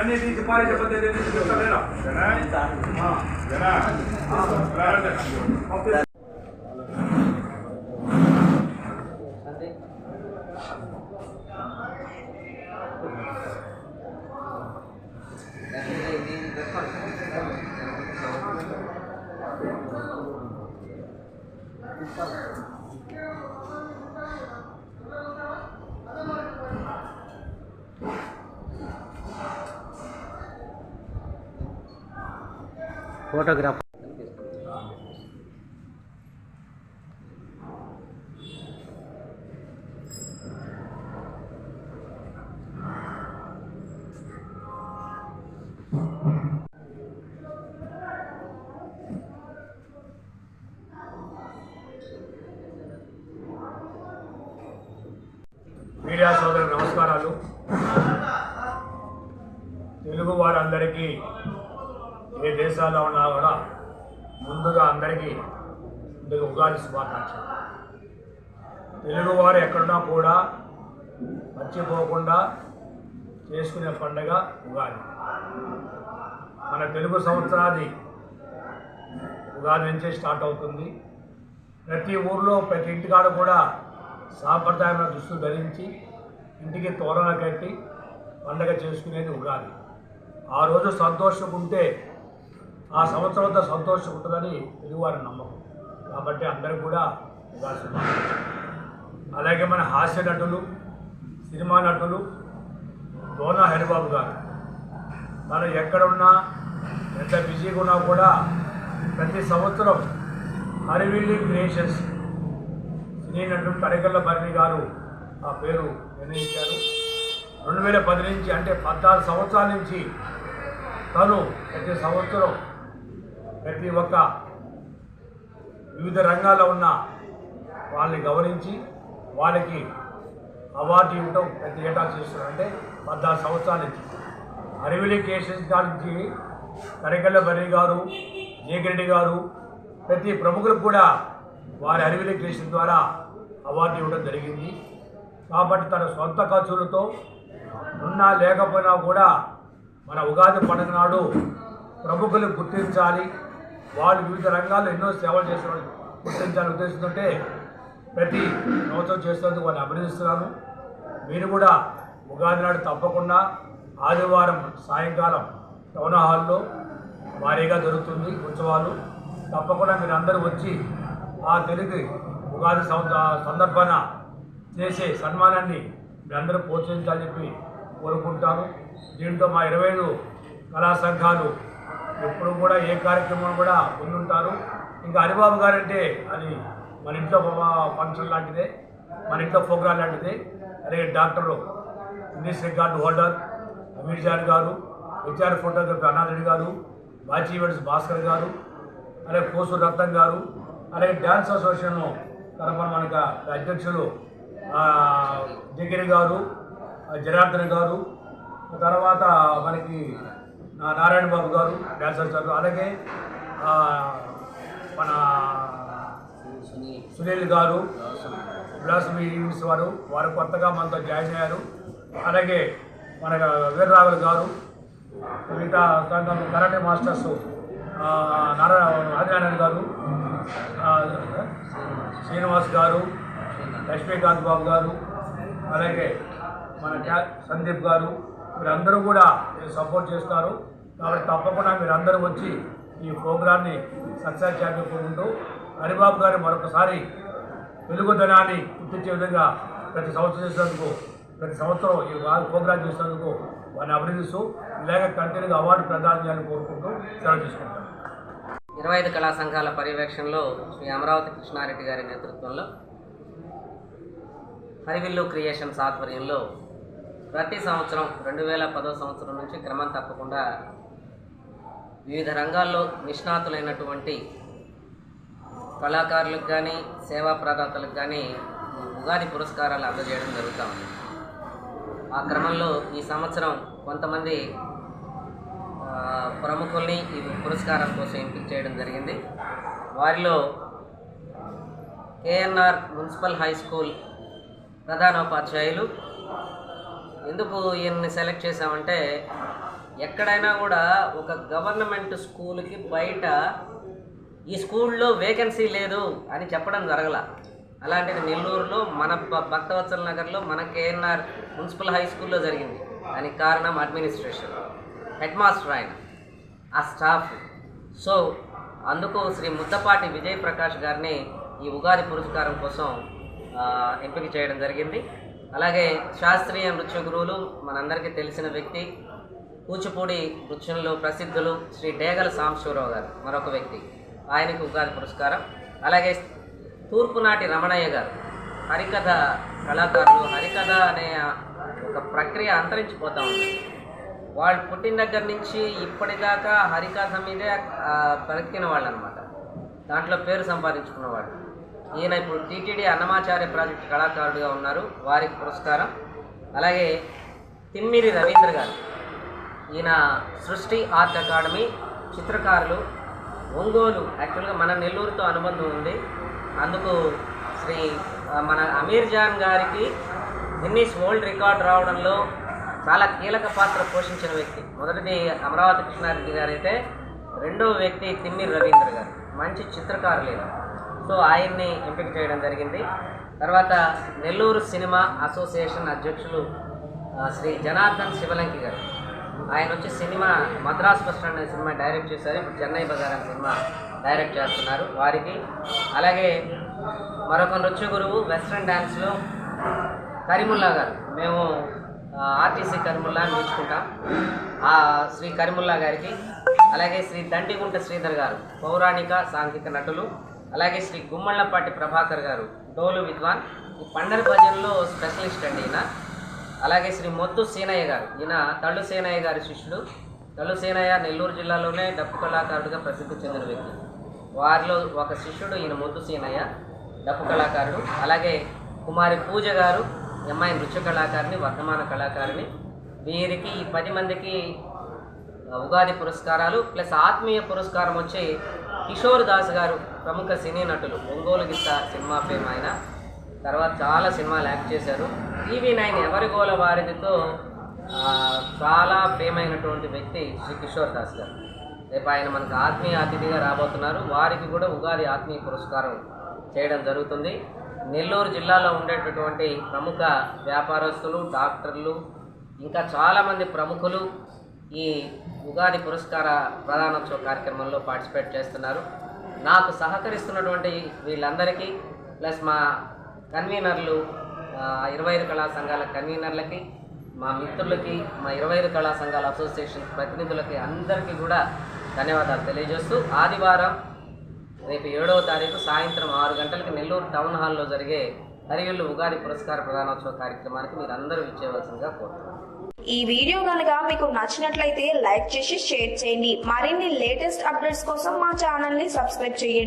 ఇవన్నీ తీసి పారేసే పద్ధతి చెప్తారా? ఫోటోగ్రాఫ్ మీడియా సోదరులకు నమస్కారాలు. తెలుగు వారందరికీ ఏ దేశాల్లో ఉన్నా కూడా ముందుగా అందరికీ ఉగాది శుభాకాంక్షలు. తెలుగువారు ఎక్కడున్నా కూడా మర్చిపోకుండా చేసుకునే పండుగ ఉగాది. మన తెలుగు సంవత్సరాది ఉగాది నుంచే స్టార్ట్ అవుతుంది. ప్రతి ఊర్లో ప్రతి ఇంటికాడ కూడా సాంప్రదాయమైన దుస్తులు ధరించి ఇంటికి తోరణాలు కట్టి పండగ చేసుకునేది ఉగాది. ఆ రోజు సంతోషంగా ఉంటే ఆ సంవత్సరంతో సంతోషంగా ఉంటుందని తెలుగువారి నమ్మకం. కాబట్టి అందరూ కూడా ఉగాది శుభాకాంక్షలు. అలాగే మన హాస్య నటులు, సినిమా నటులు దోనా హరిబాబు గారు తను ఎక్కడున్నా ఎంత బిజీగా ఉన్నా కూడా ప్రతి సంవత్సరం హరివిల్లి క్రియేషన్స్ సినీ నటుడు తడికల్ల భరణి గారు ఆ పేరు నిర్ణయించారు. 2010 నుంచి అంటే 14 సంవత్సరాల నుంచి తను ప్రతి సంవత్సరం ప్రతి ఒక్క వివిధ రంగాల్లో ఉన్న వాళ్ళని గౌరవించి వాళ్ళకి అవార్డు ఇవ్వటం ప్రతి ఏటా చేస్తున్నారు. అంటే 14 సంవత్సరాల నుంచి హరివిల్లి క్రియేషన్స్ గారి నుంచి తడికల్ల భరణి గారు, జేగిరెడ్డి గారు ప్రతి ప్రముఖులకు కూడా వారి హరివిల్లి క్రియేషన్ ద్వారా అవార్డు ఇవ్వడం జరిగింది. కాబట్టి తన సొంత ఖర్చులతో ఉన్నా లేకపోయినా కూడా మన ఉగాది పండుగ నాడు ప్రముఖులు గుర్తించాలి, వాళ్ళు వివిధ రంగాల్లో ఎన్నో సేవలు చేసిన గుర్తించాలని ఉద్దేశంతో ప్రతి సంవత్సరం చేస్తున్నందుకు వాళ్ళని అభినందిస్తున్నాను. మీరు కూడా ఉగాది నాడు తప్పకుండా ఆదివారం సాయంకాలం టౌన్ హాల్లో భారీగా జరుగుతుంది ఉత్సవాలు. తప్పకుండా మీరు అందరూ వచ్చి ఆ తెలుగు ఉగాది సందర్భాన చేసే సన్మానాన్ని మీరందరూ ప్రోత్సహించాలని చెప్పి కోరుకుంటాను. దీంతో మా 25 కళా సంఘాలు ఎప్పుడు కూడా ఏ కార్యక్రమం కూడా ముందుంటారు. ఇంకా హరిబాబు గారంటే అది మన ఇంట్లో ఫంక్షన్ లాంటిదే, మన ఇంట్లో ప్రోగ్రాం లాంటిదే. అలాగే డాక్టర్లు English record holder Amir Jan గారు, హెచ్ఆర్ ఫోటోగ్రఫీ అనాథరెడ్డి గారు, బాచి ఈవెంట్స్ భాస్కర్ గారు, అలాగే కోసూరు రత్నం గారు, అలాగే డ్యాన్స్ అసోసియేషన్ తరఫున మనకు అధ్యక్షులు జగిరి గారు, జనార్దన్ గారు, తర్వాత మనకి నారాయణ బాబు గారు డ్యాన్సర్స్ గారు, అలాగే మన సునీల్ గారు బ్లాస్మీ ఈవెంట్స్ వారు కొత్తగా మనతో జాయిన్ అయ్యారు. అలాగే మన వీరరాఘులు గారు, మిగతా సంఘం కరాటే మాస్టర్స్ ఆదినారాయణ గారు, శ్రీనివాస్ గారు, లక్ష్మీకాంత్ బాబు గారు, అలాగే మన సందీప్ గారు, మీరందరూ కూడా సపోర్ట్ చేస్తారు. కాబట్టి తప్పకుండా మీరందరూ వచ్చి ఈ ప్రోగ్రాన్ని సక్సెస్ చేయాలనుకుంటూ హరిబాబు గారు మరొకసారి తెలుగుదనాన్ని గుర్తించే విధంగా ప్రతి సంవత్సరం చేసినందుకు, ప్రతి సంవత్సరం ఈ ప్రోగ్రాం చేసినందుకు వారిని అభినందిస్తూ ఇలాగే కంటిన్యూగా అవార్డు ప్రదానం చేయాలని కోరుకుంటూ సెలవు తీసుకుంటాను. 25 కళా సంఘాల పర్యవేక్షణలో శ్రీ అమరావతి కృష్ణారెడ్డి గారి నేతృత్వంలో హరివిల్లు క్రియేషన్స్ ఆధ్వర్యంలో ప్రతి సంవత్సరం 2010వ సంవత్సరం నుంచి క్రమం తప్పకుండా వివిధ రంగాల్లో నిష్ణాతులైనటువంటి కళాకారులకు కానీ సేవా ప్రదాతలకు కానీ ఉగాది పురస్కారాలు అందజేయడం జరుగుతూ ఉంది. ఆ క్రమంలో ఈ సంవత్సరం కొంతమంది ప్రముఖుల్ని ఈ పురస్కారం కోసం ఎంపిక చేయడం జరిగింది. వారిలో కేఎన్ఆర్ మున్సిపల్ హై స్కూల్ ప్రధానోపాధ్యాయులు. ఎందుకు ఈయన్ని సెలెక్ట్ చేశామంటే ఎక్కడైనా కూడా ఒక గవర్నమెంట్ స్కూల్కి బయట ఈ స్కూల్లో వేకెన్సీ లేదు అని చెప్పడం జరగల. అలాంటిది నెల్లూరులో మన భక్తవత్సల నగర్లో మన కేఎన్ఆర్ మున్సిపల్ హై స్కూల్లో జరిగింది. దానికి కారణం అడ్మినిస్ట్రేషన్, హెడ్ మాస్టర్ ఆయన, ఆ స్టాఫ్. సో అందుకు శ్రీ ముద్దపాటి విజయ్ ప్రకాష్ గారిని ఈ ఉగాది పురస్కారం కోసం ఎంపిక చేయడం జరిగింది. అలాగే శాస్త్రీయ నృత్య గురువులు మనందరికీ తెలిసిన వ్యక్తి, కూచిపూడి నృత్యంలో ప్రసిద్ధులు శ్రీ డేగల సాంబశివరావు గారు మరొక వ్యక్తి, ఆయనకు ఉగాది పురస్కారం. అలాగే తూర్పునాటి రమణయ్య గారు, హరికథ కళాకారులు. హరికథ అనే ఒక ప్రక్రియ అంతరించిపోతూ ఉంది. వాళ్ళు పుట్టిన దగ్గర నుంచి ఇప్పటిదాకా హరికథ మీదే బ్రతికిన వాళ్ళు అనమాట, దాంట్లో పేరు సంపాదించుకున్నవాళ్ళు. ఈయన ఇప్పుడు టీటీడీ అన్నమాచార్య ప్రాజెక్టు కళాకారుడిగా ఉన్నారు, వారికి పురస్కారం. అలాగే తిమ్మిరి రవీంద్ర గారు, ఈయన సృష్టి ఆర్ట్ అకాడమీ చిత్రకారులు, ఒంగోలు. యాక్చువల్గా మన నెల్లూరుతో అనుబంధం ఉంది, అందుకు మన అమీర్ జాన్ గారికి గిన్నీస్ వరల్డ్ రికార్డ్ రావడంలో చాలా కీలక పాత్ర పోషించిన వ్యక్తి. మొదటిది అమరావతి కృష్ణారెడ్డి గారు అయితే, రెండవ వ్యక్తి తిమ్మిరి రవీంద్ర గారు, మంచి చిత్రకారులు. సో ఆయన్ని ఎంపిక చేయడం జరిగింది. తర్వాత నెల్లూరు సినిమా అసోసియేషన్ అధ్యక్షులు శ్రీ జనార్దన్ శివలంకి గారు, ఆయన వచ్చి సినిమా మద్రాస్ బస్ స్టాండ్ అనే సినిమా డైరెక్ట్ చేశారు, ఇప్పుడు చెన్నై బజార్ అనే సినిమా డైరెక్ట్ చేస్తున్నారు, వారికి. అలాగే మరొక నృత్య గురువు వెస్ట్రన్ డ్యాన్స్లో కరీముల్లా గారు, మేము ఆర్టీసీ కరీముల్లా అని నేర్చుకుంటాం, శ్రీ కరీముల్లా గారికి. అలాగే శ్రీ దండిగుంట శ్రీధర్ గారు, పౌరాణిక సాంఘిక నటులు. అలాగే శ్రీ గుమ్మళ్ళపాటి ప్రభాకర్ గారు, డోలు విద్వాన్, ఈ పండరి భజనలో స్పెషలిస్ట్ అండి ఈయన. అలాగే శ్రీ మొత్తు సీనయ్య గారు, ఈయన తళ్ళు సీనయ్య గారి శిష్యుడు. తళ్ళు సీనయ్య నెల్లూరు జిల్లాలోనే డప్పు కళాకారుడిగా ప్రసిద్ధి చెందిన వ్యక్తి. వారిలో ఒక శిష్యుడు ఈయన మొత్తు సీనయ్య, డప్పు కళాకారుడు. అలాగే కుమారి పూజ గారు, అమ్మాయి నృత్య కళాకారిణి, వర్ధమాన కళాకారిణి. వీరికి ఈ 10 మందికి ఉగాది పురస్కారాలు ప్లస్ ఆత్మీయ పురస్కారం వచ్చి కిషోర్ దాస్ గారు, ప్రముఖ సినీ నటులు, ఒంగోలు గిత్త సినిమా ఫేమ్ ఆయన. తర్వాత చాలా సినిమాలు యాక్ట్ చేశారు. TV9 ఎవరి గోల వారిదితో చాలా ఫేమ్ అయినటువంటి వ్యక్తి శ్రీ కిషోర్ దాస్ గారు. రేపు ఆయన మనకు ఆత్మీయ అతిథిగా రాబోతున్నారు. వారికి కూడా ఉగాది ఆత్మీయ పురస్కారం చేయడం జరుగుతుంది. నెల్లూరు జిల్లాలో ఉండేటటువంటి ప్రముఖ వ్యాపారస్తులు, డాక్టర్లు, ఇంకా చాలామంది ప్రముఖులు ఈ ఉగాది పురస్కార ప్రదానోత్సవ కార్యక్రమంలో పార్టిసిపేట్ చేస్తున్నారు. నాకు సహకరిస్తున్నటువంటి వీళ్ళందరికీ ప్లస్ మా కన్వీనర్లు, 25 కళా సంఘాల కన్వీనర్లకి, మా మిత్రులకి, మా 25 కళా సంఘాల అసోసియేషన్ ప్రతినిధులకి అందరికీ కూడా ధన్యవాదాలు తెలియజేస్తూ, ఆదివారం రేపు 7వ తారీఖు సాయంత్రం 6 గంటలకు నెల్లూరు టౌన్ హాల్లో జరిగే హరివిల్లు ఉగాది పురస్కార ప్రదానోత్సవ కార్యక్రమానికి మీరు అందరూ ఇచ్చేవలసిందిగా కోరుతున్నాను. ఈ వీడియో కనుక మీకు నచ్చినట్లయితే లైక్ చేసి షేర్ చేయండి. మరిన్ని లేటెస్ట్ అప్డేట్స్ కోసం మా ఛానల్ ని సబ్స్క్రైబ్ చేయండి.